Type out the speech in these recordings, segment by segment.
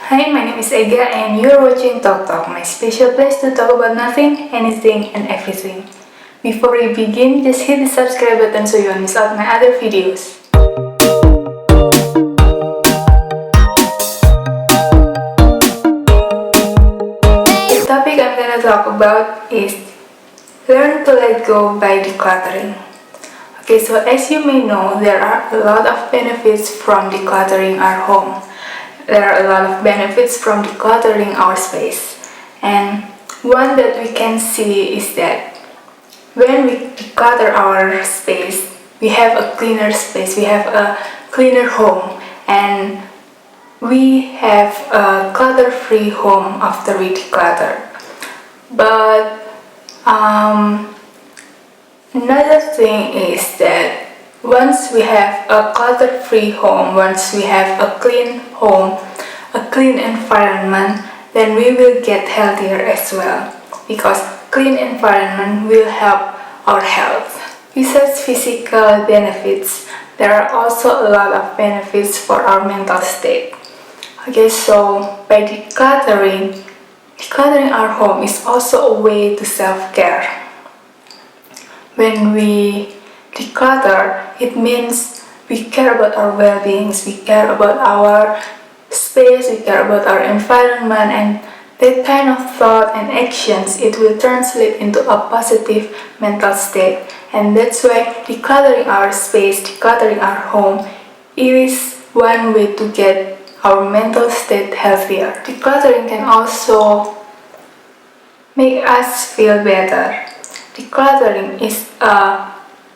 Hi, my name is Ega and you're watching Talk Talk, my special place to talk about nothing, anything, and everything. Before we begin, just hit the subscribe button so you won't miss out my other videos. The topic I'm gonna talk about is learn to let go by decluttering. Okay, so as you may know, there are a lot of benefits from decluttering our home. There are a lot of benefits from decluttering our space. And one that we can see is that when we declutter our space, we have a cleaner space, we have a cleaner home, and we have a clutter-free home after we declutter. But another thing is that once we have a clutter-free home, once we have a clean home, a clean environment, then we will get healthier as well, because clean environment will help our health. Besides physical benefits, there are also a lot of benefits for our mental state. Okay, so by decluttering our home is also a way to self-care. When we declutter, it means we care about our well-beings, we care about our space, we care about our environment, and that kind of thought and actions, it will translate into a positive mental state. And that's why decluttering our space, decluttering our home, is one way to get our mental state healthier. Decluttering can also make us feel better. Decluttering is a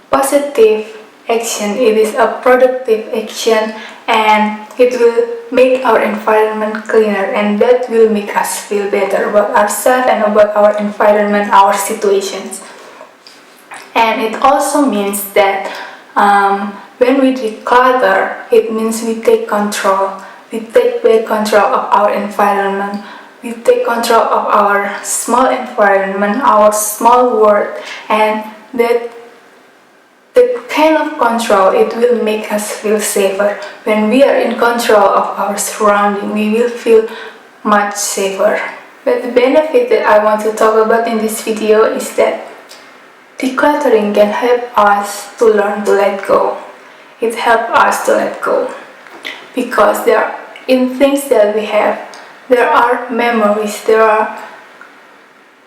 positive action, it is a productive action, and it will make our environment cleaner, and that will make us feel better about ourselves and about our environment, our situations. And it also means that when we declutter, it means we take control. We take back control of our environment. We take control of our small environment, our small world, and that kind of control, it will make us feel safer. When we are in control of our surrounding, we will feel much safer. But the benefit that I want to talk about in this video is that decluttering can help us to learn to let go. It helps us to let go, because there are, in things that we have, there are memories, there are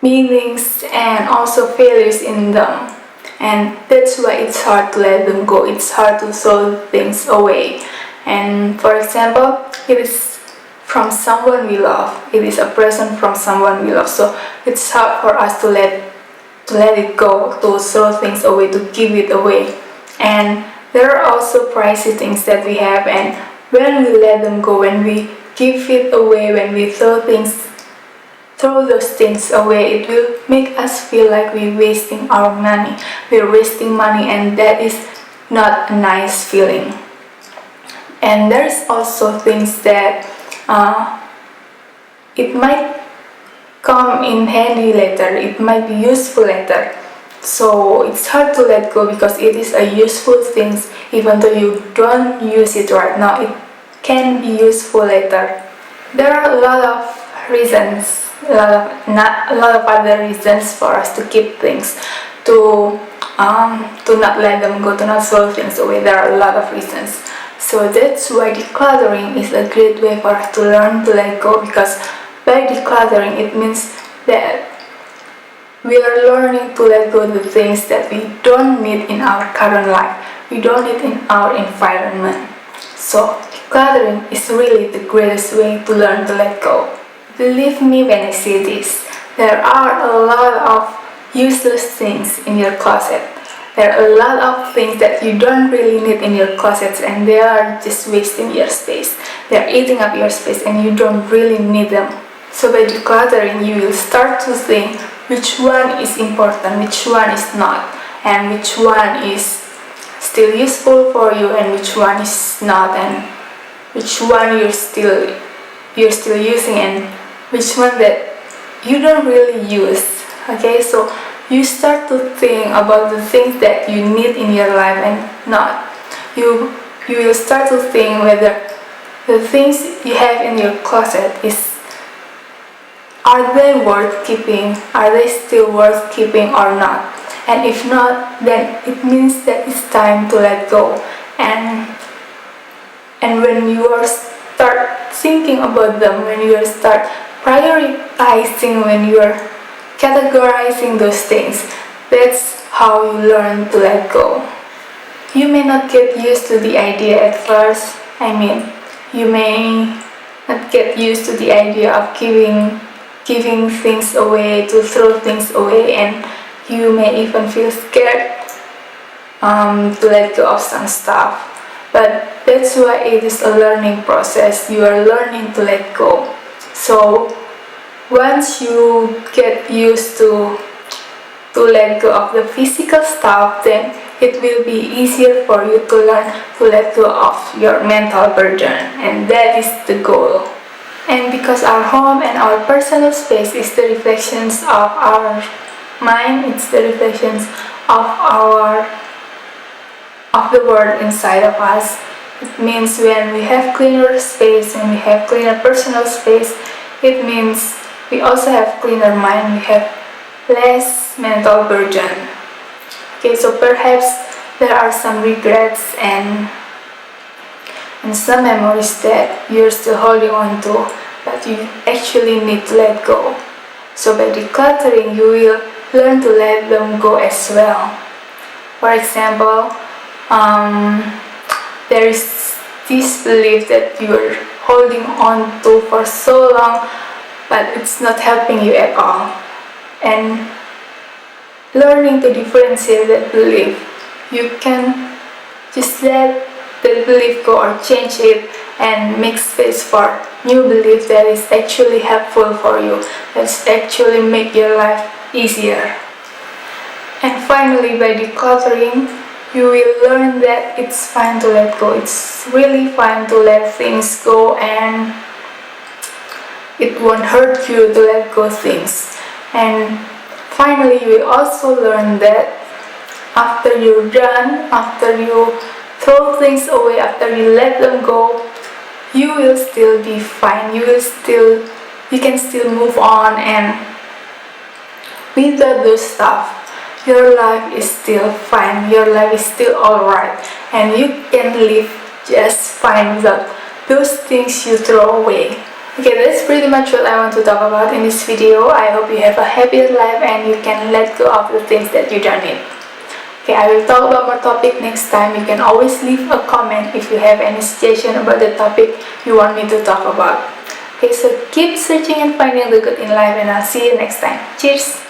meanings, and also failures in them. And that's why it's hard to let them go, it's hard to throw things away. And for example, it is from someone we love, it is a present from someone we love, so it's hard for us to let it go, to throw things away, to give it away. And there are also pricey things that we have, and when we let them go, when we give it away, when we throw those things away, it will make us feel like we're wasting our money. We're wasting money, and that is not a nice feeling. And there's also things that it might come in handy later, it might be useful later. So it's hard to let go because it is a useful thing. Even though you don't use it right now, it can be useful later. There are a lot of reasons, a lot of other reasons for us to keep things, to not let them go, to not throw things away. There are a lot of reasons. So that's why decluttering is a great way for us to learn to let go, because by decluttering, it means that we are learning to let go of the things that we don't need in our current life, we don't need in our environment. So decluttering is really the greatest way to learn to let go. Believe me when I say this, there are a lot of useless things in your closet. There are a lot of things that you don't really need in your closets, and they are just wasting your space. They are eating up your space and you don't really need them. So by decluttering, you will start to think which one is important, which one is not, and which one is still useful for you and which one is not, and which one you're still using and which one that you don't really use. Okay, so you start to think about the things that you need in your life and not. You will start to think whether the things you have in your closet are they worth keeping? Are they still worth keeping or not? And if not, then it means that it's time to let go. And when you are start thinking about them, when you start prioritizing, when you are categorizing those things, that's how you learn to let go. You may not get used to the idea at first. You may not get used to the idea of giving things away, to throw things away, and you may even feel scared to let go of some stuff. But that's why it is a learning process. You are learning to let go. So once you get used to let go of the physical stuff, then it will be easier for you to learn to let go of your mental burden, and that is the goal. And because our home and our personal space is the reflections of our mind, it's the reflections of the world inside of us. It means when we have cleaner space, when we have cleaner personal space, it means we also have cleaner mind, we have less mental burden. Okay, so perhaps there are some regrets and some memories that you're still holding on to, but you actually need to let go. So by decluttering, you will learn to let them go as well. For example, there is this belief that you're holding on to for so long, but it's not helping you at all. And learning to differentiate that belief, you can just let that belief go or change it and make space for new belief that is actually helpful for you, that's actually make your life easier. And finally, by decluttering, you will learn that it's fine to let go. It's really fine to let things go, and it won't hurt you to let go things. And finally, you will also learn that after you're done, after you throw things away, after you let them go, you will still be fine. You can still move on, and without those stuff, your life is still fine. Your life is still alright, and you can live just fine without those things you throw away. Okay, that's pretty much what I want to talk about in this video. I hope you have a happier life and you can let go of the things that you don't need. Okay, I will talk about more topic next time. You can always leave a comment if you have any suggestion about the topic you want me to talk about. Okay, so keep searching and finding the good in life, and I'll see you next time. Cheers!